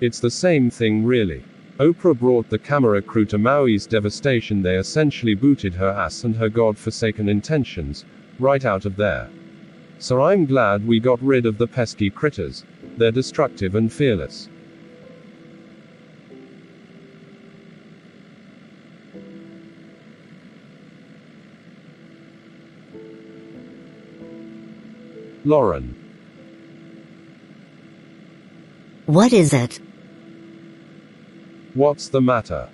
It's the same thing really. Oprah brought the camera crew to Maui's devastation. They essentially booted her ass and her god-forsaken intentions right out of there. So I'm glad we got rid of the pesky critters. They're destructive and fearless. Lauren. What is it? What's the matter?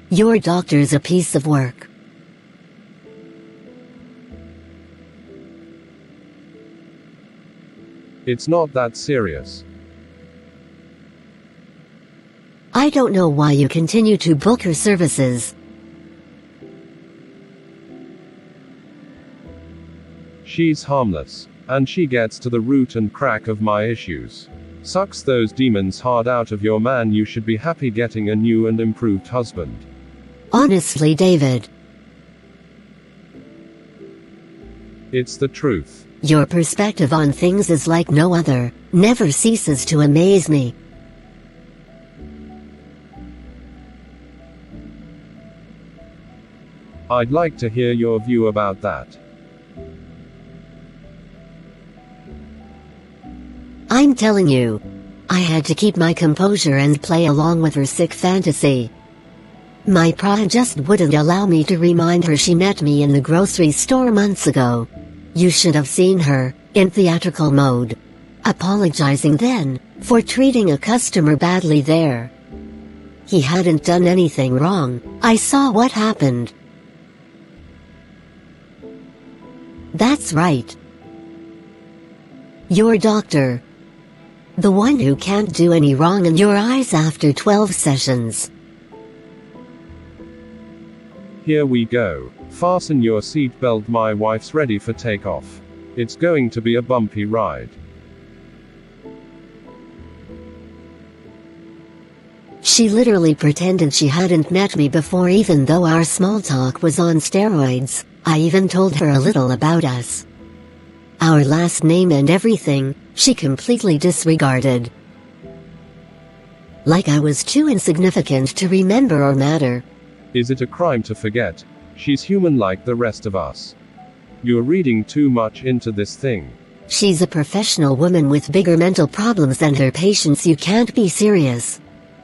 Your doctor's a piece of work. It's not that serious. I don't know why you continue to book her services. She's harmless. And she gets to the root and crack of my issues. Sucks those demons hard out of your man. You should be happy getting a new and improved husband. Honestly, David. It's the truth. Your perspective on things is like no other. Never ceases to amaze me. I'd like to hear your view about that. I'm telling you. I had to keep my composure and play along with her sick fantasy. My pride just wouldn't allow me to remind her she met me in the grocery store months ago. You should have seen her, in theatrical mode. Apologizing then, for treating a customer badly there. He hadn't done anything wrong. I saw what happened. That's right. Your doctor. The one who can't do any wrong in your eyes after 12 sessions. Here we go. Fasten your seatbelt, my wife's ready for takeoff. It's going to be a bumpy ride. She literally pretended she hadn't met me before, even though our small talk was on steroids. I even told her a little about us. Our last name and everything, she completely disregarded. Like I was too insignificant to remember or matter. Is it a crime to forget? She's human like the rest of us. You're reading too much into this thing. She's a professional woman with bigger mental problems than her patients. You can't be serious.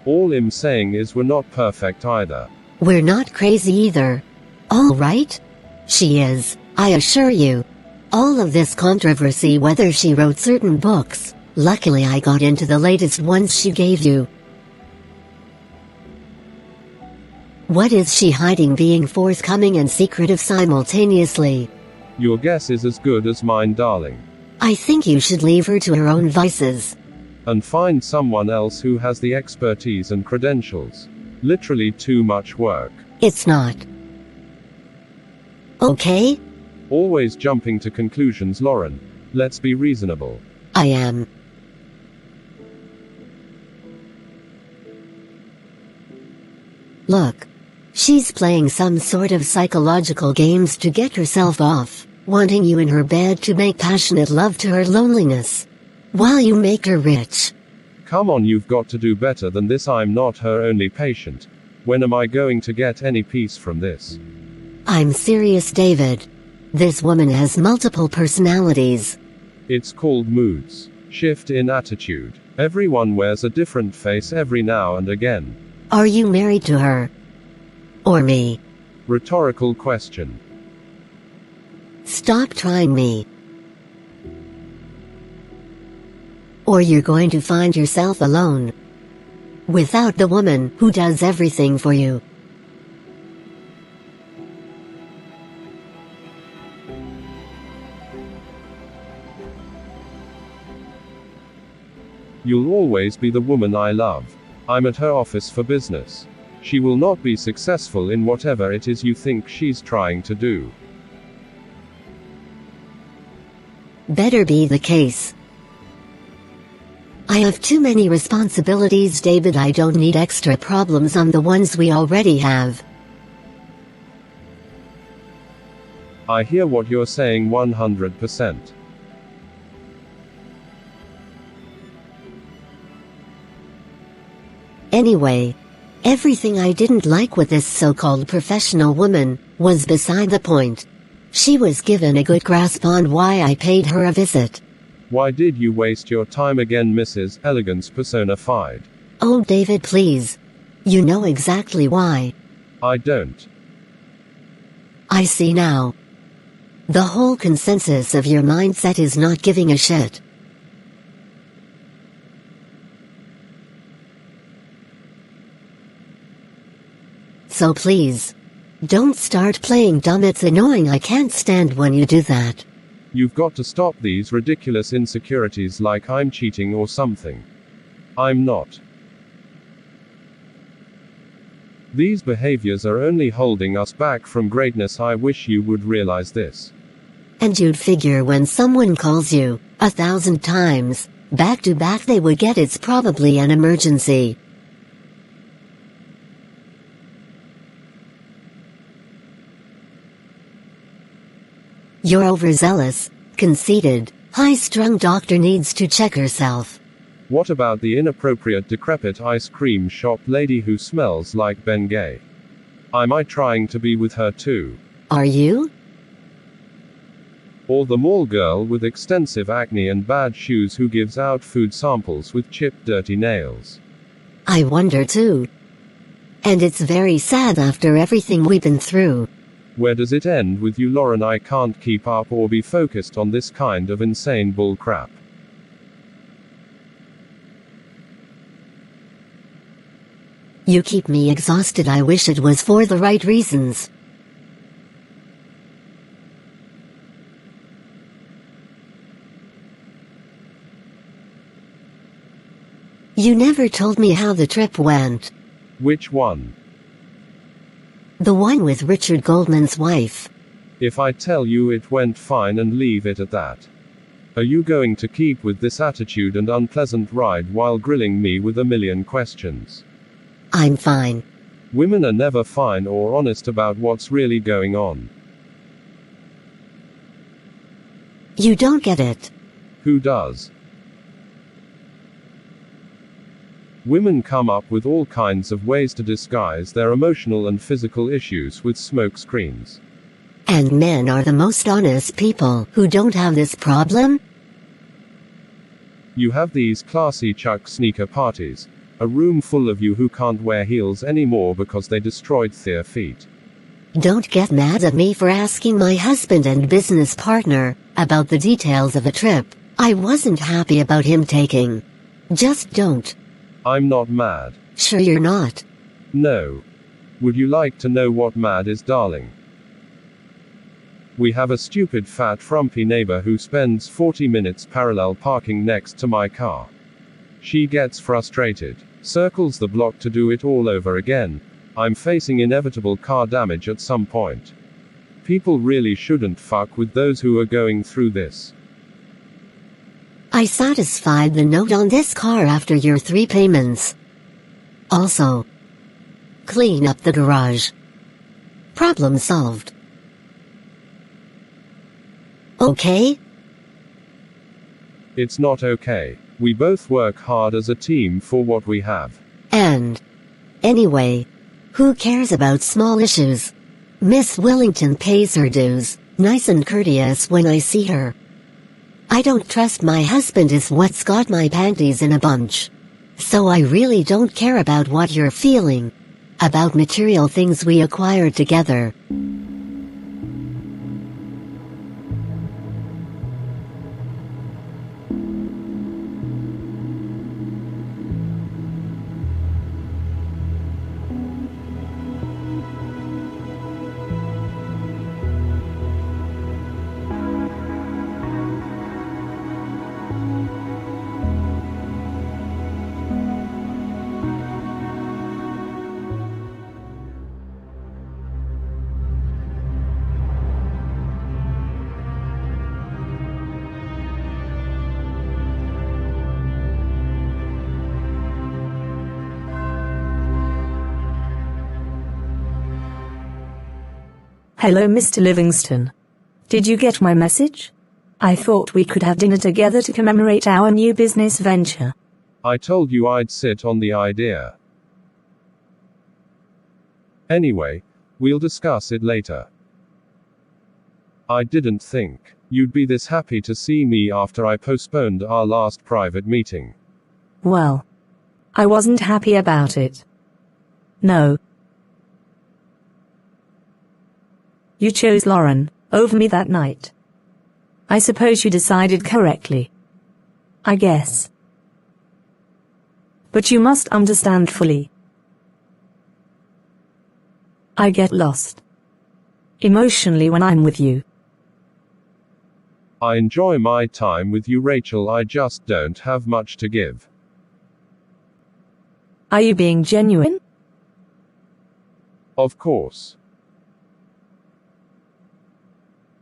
All I'm saying is we're not perfect either. We're not crazy either. All right? She is, I assure you. All of this controversy whether she wrote certain books, luckily I got into the latest ones she gave you. What is she hiding, being forthcoming and secretive simultaneously? Your guess is as good as mine, darling. I think you should leave her to her own vices. And find someone else who has the expertise and credentials. Literally too much work. It's not. Okay? Always jumping to conclusions, Lauren. Let's be reasonable. I am. Look. She's playing some sort of psychological games to get herself off, wanting you in her bed to make passionate love to her loneliness. While you make her rich. Come on, you've got to do better than this. I'm not her only patient. When am I going to get any peace from this? I'm serious, David. This woman has multiple personalities. It's called moods. Shift in attitude. Everyone wears a different face every now and again. Are you married to her? Or me? Rhetorical question. Stop trying me. Or you're going to find yourself alone. Without the woman who does everything for you. You'll always be the woman I love. I'm at her office for business. She will not be successful in whatever it is you think she's trying to do. Better be the case. I have too many responsibilities, David. I don't need extra problems on the ones we already have. I hear what you're saying 100%. Anyway, everything I didn't like with this so-called professional woman was beside the point. She was given a good grasp on why I paid her a visit. Why did you waste your time again, Mrs. Elegance personified? Oh, David, please. You know exactly why. I don't. I see now. The whole consensus of your mindset is not giving a shit. So please, don't start playing dumb. It's annoying. I can't stand when you do that. You've got to stop these ridiculous insecurities like I'm cheating or something. I'm not. These behaviors are only holding us back from greatness. I wish you would realize this. And you'd figure when someone calls you 1,000 times, back to back, they would get it's probably an emergency. Your overzealous, conceited, high-strung doctor needs to check herself. What about the inappropriate decrepit ice cream shop lady who smells like Bengay? Am I trying to be with her too? Are you? Or the mall girl with extensive acne and bad shoes who gives out food samples with chipped dirty nails? I wonder too. And it's very sad after everything we've been through. Where does it end with you, Lauren? I can't keep up or be focused on this kind of insane bullcrap. You keep me exhausted. I wish it was for the right reasons. You never told me how the trip went. Which one? The one with Richard Goldman's wife. If I tell you it went fine and leave it at that, are you going to keep with this attitude and unpleasant ride while grilling me with a million questions? I'm fine. Women are never fine or honest about what's really going on. You don't get it. Who does? Women come up with all kinds of ways to disguise their emotional and physical issues with smoke screens. And men are the most honest people who don't have this problem? You have these classy Chuck sneaker parties, a room full of you who can't wear heels anymore because they destroyed their feet. Don't get mad at me for asking my husband and business partner about the details of a trip I wasn't happy about him taking. Just don't. I'm not mad. Sure you're not? No. Would you like to know what mad is, darling? We have a stupid fat frumpy neighbor who spends 40 minutes parallel parking next to my car. She gets frustrated, circles the block to do it all over again. I'm facing inevitable car damage at some point. People really shouldn't fuck with those who are going through this. I satisfied the note on this car after your 3 payments. Also, clean up the garage. Problem solved. Okay? It's not okay. We both work hard as a team for what we have. And anyway, who cares about small issues? Miss Wellington pays her dues, nice and courteous when I see her. I don't trust my husband is what's got my panties in a bunch. So I really don't care about what you're feeling. About material things we acquired together. Hello, Mr. Livingston. Did you get my message? I thought we could have dinner together to commemorate our new business venture. I told you I'd sit on the idea. Anyway, we'll discuss it later. I didn't think you'd be this happy to see me after I postponed our last private meeting. Well, I wasn't happy about it. No. You chose Lauren over me that night. I suppose you decided correctly. I guess. But you must understand fully. I get lost emotionally when I'm with you. I enjoy my time with you, Rachel. I just don't have much to give. Are you being genuine? Of course.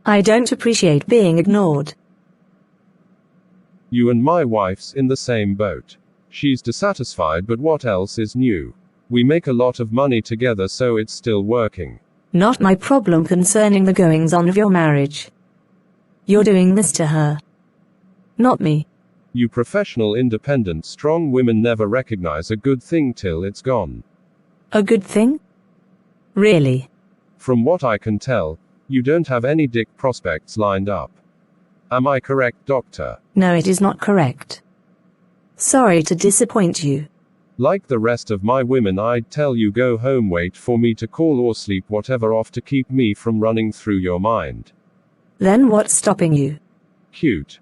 I don't appreciate being ignored. You and my wife's in the same boat. She's dissatisfied, but what else is new? We make a lot of money together, so it's still working. Not my problem concerning the goings-on of your marriage. You're doing this to her. Not me. You professional, independent, strong women never recognize a good thing till it's gone. A good thing? Really? From what I can tell, you don't have any dick prospects lined up. Am I correct, doctor? No, it is not correct. Sorry to disappoint you. Like the rest of my women, I'd tell you go home, wait for me to call, or sleep whatever off to keep me from running through your mind. Then what's stopping you? Cute.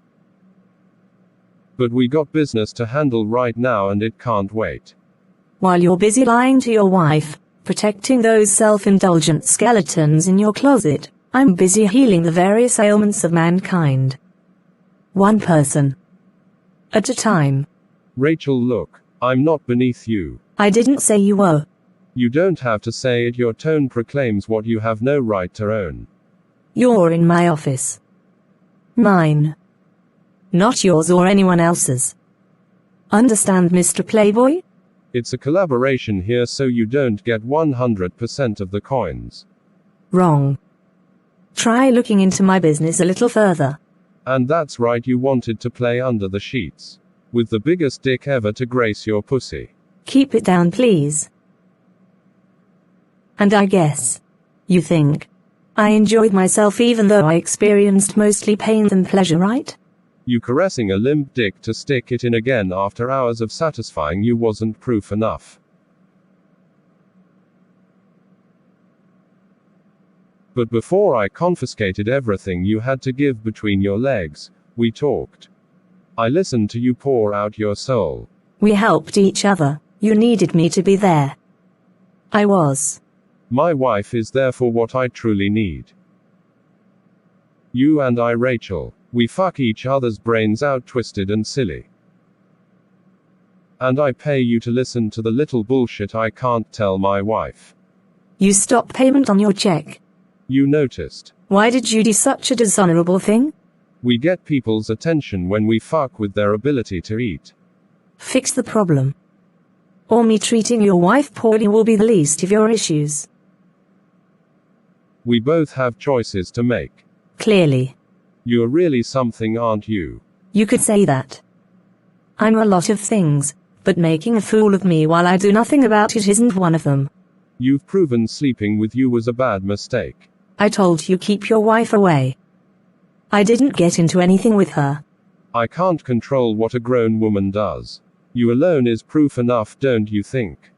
But we got business to handle right now and it can't wait. While you're busy lying to your wife, protecting those self-indulgent skeletons in your closet, I'm busy healing the various ailments of mankind. One person at a time. Rachel, look, I'm not beneath you. I didn't say you were. You don't have to say it. Your tone proclaims what you have no right to own. You're in my office. Mine. Not yours or anyone else's. Understand, Mr. Playboy? It's a collaboration here, so you don't get 100% of the coins. Wrong. Try looking into my business a little further. And that's right, you wanted to play under the sheets. With the biggest dick ever to grace your pussy. Keep it down, please. And I guess you think I enjoyed myself even though I experienced mostly pain than pleasure, right? You caressing a limp dick to stick it in again after hours of satisfying you wasn't proof enough. But before I confiscated everything you had to give between your legs, we talked. I listened to you pour out your soul. We helped each other. You needed me to be there. I was. My wife is therefore what I truly need. You and I, Rachel, we fuck each other's brains out twisted and silly. And I pay you to listen to the little bullshit I can't tell my wife. You stopped payment on your check. You noticed. Why did you do such a dishonorable thing? We get people's attention when we fuck with their ability to eat. Fix the problem. Or me treating your wife poorly will be the least of your issues. We both have choices to make. Clearly. You're really something, aren't you? You could say that. I'm a lot of things, but making a fool of me while I do nothing about it isn't one of them. You've proven sleeping with you was a bad mistake. I told you keep your wife away. I didn't get into anything with her. I can't control what a grown woman does. You alone is proof enough, don't you think?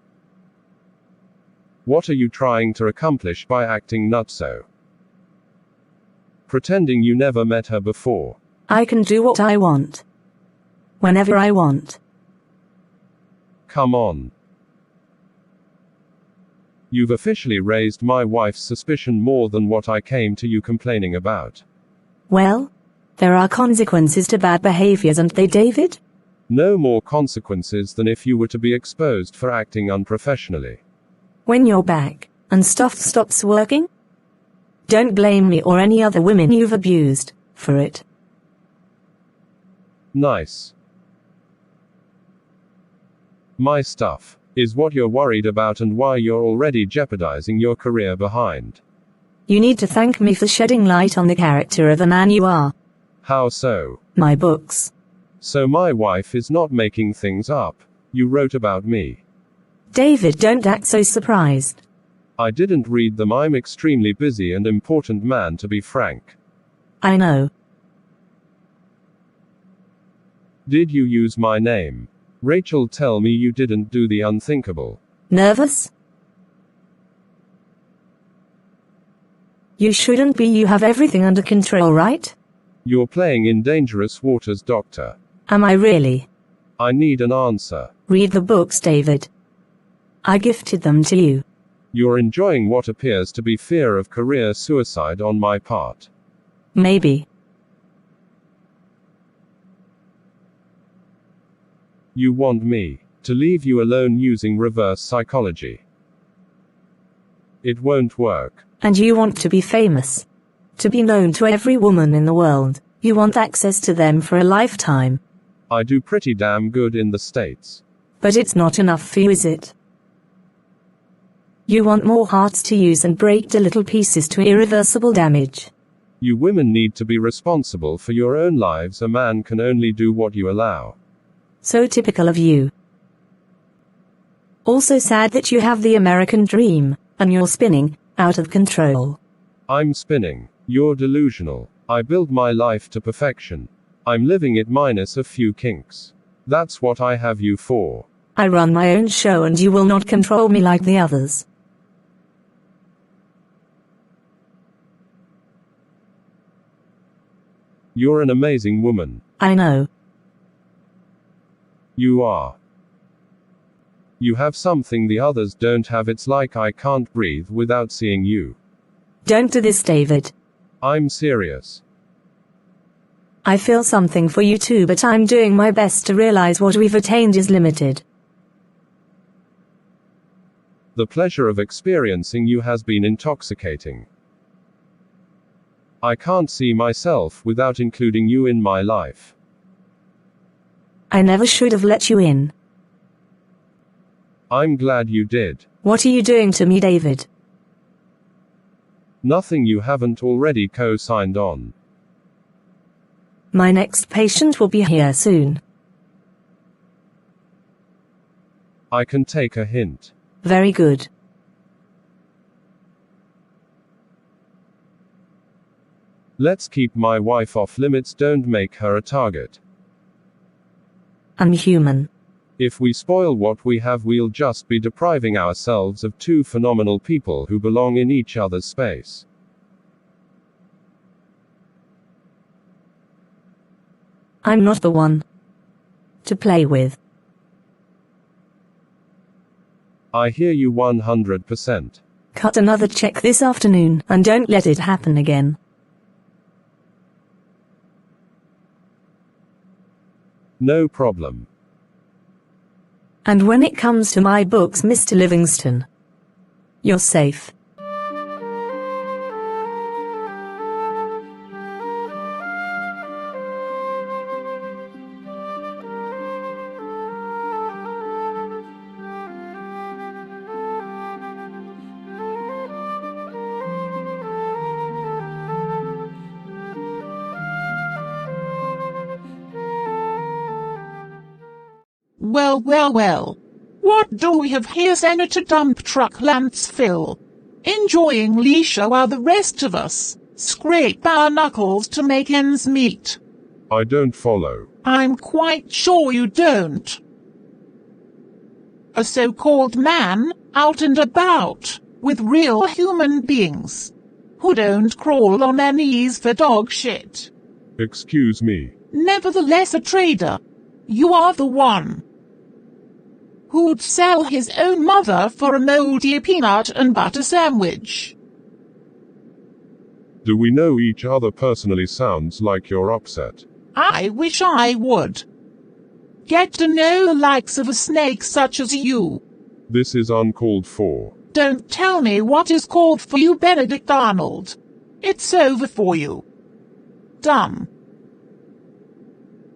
What are you trying to accomplish by acting nutso? Pretending you never met her before. I can do what I want. Whenever I want. Come on. You've officially raised my wife's suspicion more than what I came to you complaining about. Well, there are consequences to bad behaviors, aren't they, David? No more consequences than if you were to be exposed for acting unprofessionally. When you're back, and stuff stops working? Don't blame me or any other women you've abused for it. Nice. My stuff is what you're worried about and why you're already jeopardizing your career behind. You need to thank me for shedding light on the character of the man you are. How so? My books. So my wife is not making things up. You wrote about me. David, don't act so surprised. I didn't read them. I'm extremely busy and important man, to be frank. I know. Did you use my name? Rachel, tell me you didn't do the unthinkable. Nervous? You shouldn't be. You have everything under control, right? You're playing in dangerous waters, Doctor. Am I really? I need an answer. Read the books, David. I gifted them to you. You're enjoying what appears to be fear of career suicide on my part. Maybe. You want me to leave you alone using reverse psychology. It won't work. And you want to be famous. To be known to every woman in the world. You want access to them for a lifetime. I do pretty damn good in the States. But it's not enough for you, is it? You want more hearts to use and break to little pieces to irreversible damage. You women need to be responsible for your own lives. A man can only do what you allow. So typical of you. Also sad that you have the American dream, and you're spinning, out of control. I'm spinning. You're delusional. I build my life to perfection. I'm living it minus a few kinks. That's what I have you for. I run my own show and you will not control me like the others. You're an amazing woman. I know. You are. You have something the others don't have. It's like I can't breathe without seeing you. Don't do this, David. I'm serious. I feel something for you too, but I'm doing my best to realize what we've attained is limited. The pleasure of experiencing you has been intoxicating. I can't see myself without including you in my life. I never should have let you in. I'm glad you did. What are you doing to me, David? Nothing you haven't already co-signed on. My next patient will be here soon. I can take a hint. Very good. Let's keep my wife off limits. Don't make her a target. I'm human. If we spoil what we have, we'll just be depriving ourselves of two phenomenal people who belong in each other's space. I'm not the one to play with. I hear you 100%. Cut another check this afternoon, and don't let it happen again. No problem. And when it comes to my books, Mr. Livingston, you're safe. Well, well, well. What do we have here? Senator Dump Truck Lance Phil. Enjoying leisure while the rest of us scrape our knuckles to make ends meet. I don't follow. I'm quite sure you don't. A so-called man, out and about, with real human beings, who don't crawl on their knees for dog shit. Excuse me. Nevertheless a trader. You are the one who'd sell his own mother for a moldy peanut and butter sandwich. Do we know each other personally? Sounds like you're upset. I wish I would. Get to know the likes of a snake such as you. This is uncalled for. Don't tell me what is called for you, Benedict Arnold. It's over for you. Dumb.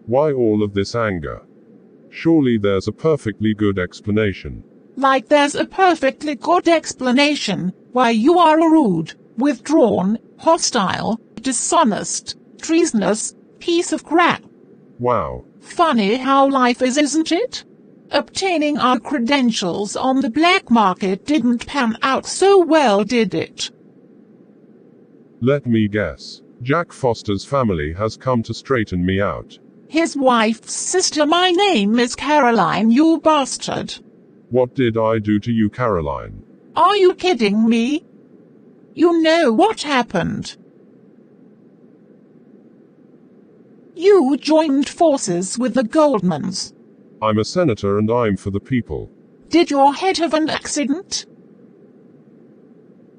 Why all of this anger? Surely there's a perfectly good explanation. Like there's a perfectly good explanation why you are a rude, withdrawn, hostile, dishonest, treasonous, piece of crap. Wow. Funny how life is, isn't it? Obtaining our credentials on the black market didn't pan out so well, did it? Let me guess. Jack Foster's family has come to straighten me out. His wife's sister. My name is Caroline, you bastard. What did I do to you, Caroline? Are you kidding me? You know what happened. You joined forces with the Goldmans. I'm a senator and I'm for the people. Did your head have an accident?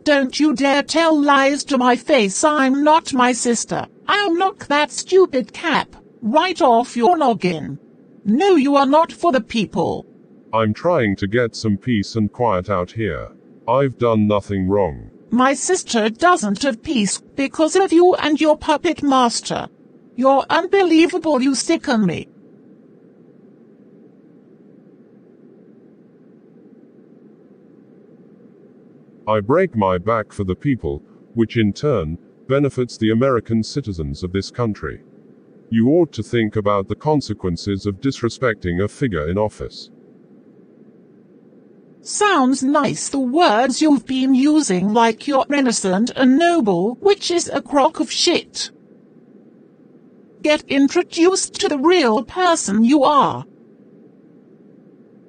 Don't you dare tell lies to my face. I'm not my sister. I'll knock that stupid cap right off your noggin. No, you are not for the people. I'm trying to get some peace and quiet out here. I've done nothing wrong. My sister doesn't have peace because of you and your puppet master. You're unbelievable, you sicken me. I break my back for the people, which in turn benefits the American citizens of this country. You ought to think about the consequences of disrespecting a figure in office. Sounds nice, the words you've been using like you're innocent and noble, which is a crock of shit. Get introduced to the real person you are.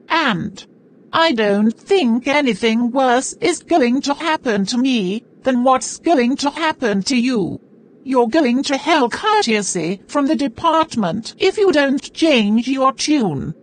And I don't think anything worse is going to happen to me than what's going to happen to you. You're going to hell courtesy from the department if you don't change your tune.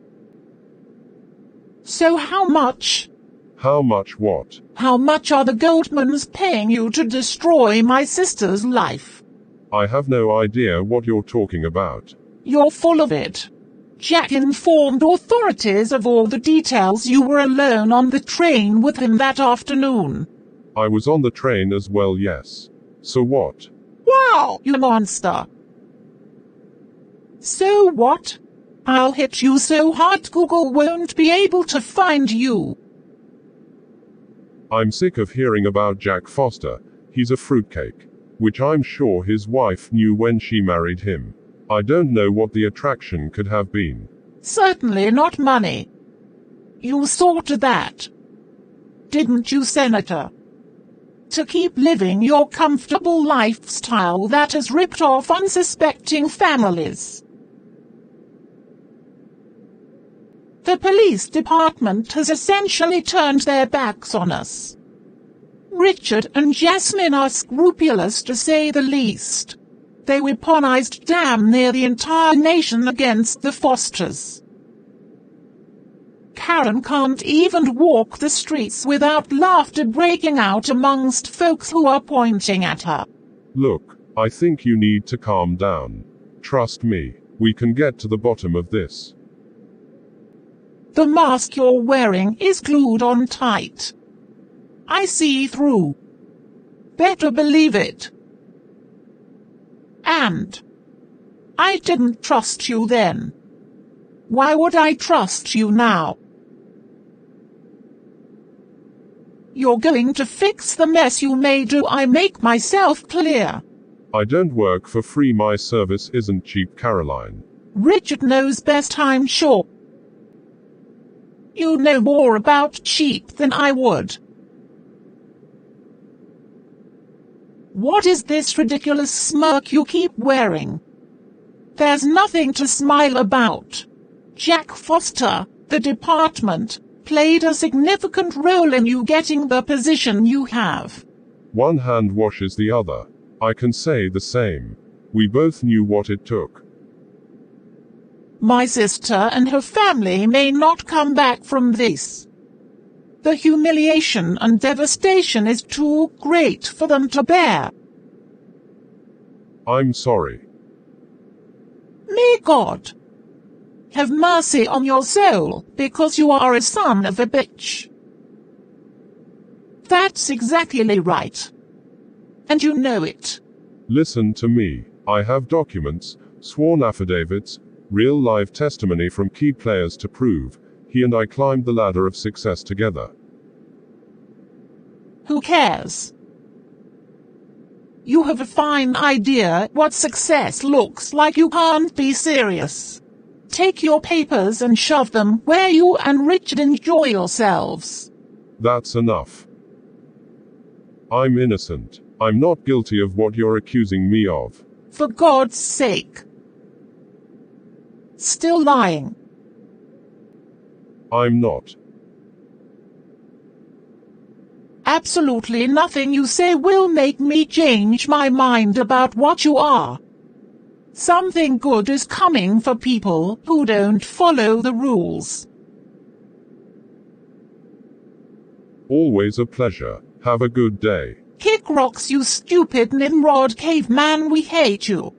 So how much? How much what? How much are the Goldmans paying you to destroy my sister's life? I have no idea what you're talking about. You're full of it. Jack informed authorities of all the details. You were alone on the train with him that afternoon. I was on the train as well, yes. So what? Wow, you monster. So what? I'll hit you so hard Google won't be able to find you. I'm sick of hearing about Jack Foster. He's a fruitcake. Which I'm sure his wife knew when she married him. I don't know what the attraction could have been. Certainly not money. You saw to that. Didn't you, Senator? To keep living your comfortable lifestyle that has ripped off unsuspecting families. The police department has essentially turned their backs on us. Richard and Jasmine are scrupulous to say the least. They weaponized damn near the entire nation against the Fosters. Karen can't even walk the streets without laughter breaking out amongst folks who are pointing at her. Look, I think you need to calm down. Trust me, we can get to the bottom of this. The mask you're wearing is glued on tight. I see through. Better believe it. And I didn't trust you then. Why would I trust you now? You're going to fix the mess you made. Do I make myself clear? I don't work for free. My service isn't cheap, Caroline. Richard knows best, I'm sure. You know more about cheap than I would. What is this ridiculous smirk you keep wearing? There's nothing to smile about. Jack Foster, the department, played a significant role in you getting the position you have. One hand washes the other. I can say the same. We both knew what it took. My sister and her family may not come back from this. The humiliation and devastation is too great for them to bear. I'm sorry. May God have mercy on your soul, because you are a son of a bitch. That's exactly right. And you know it. Listen to me. I have documents, sworn affidavits, real live testimony from key players to prove he and I climbed the ladder of success together. Who cares? You have a fine idea what success looks like. You can't be serious. Take your papers and shove them where you and Richard enjoy yourselves. That's enough. I'm innocent. I'm not guilty of what you're accusing me of. For God's sake. Still lying. I'm not. Absolutely nothing you say will make me change my mind about what you are. Something good is coming for people who don't follow the rules. Always a pleasure. Have a good day. Kick rocks, you stupid Nimrod caveman, we hate you.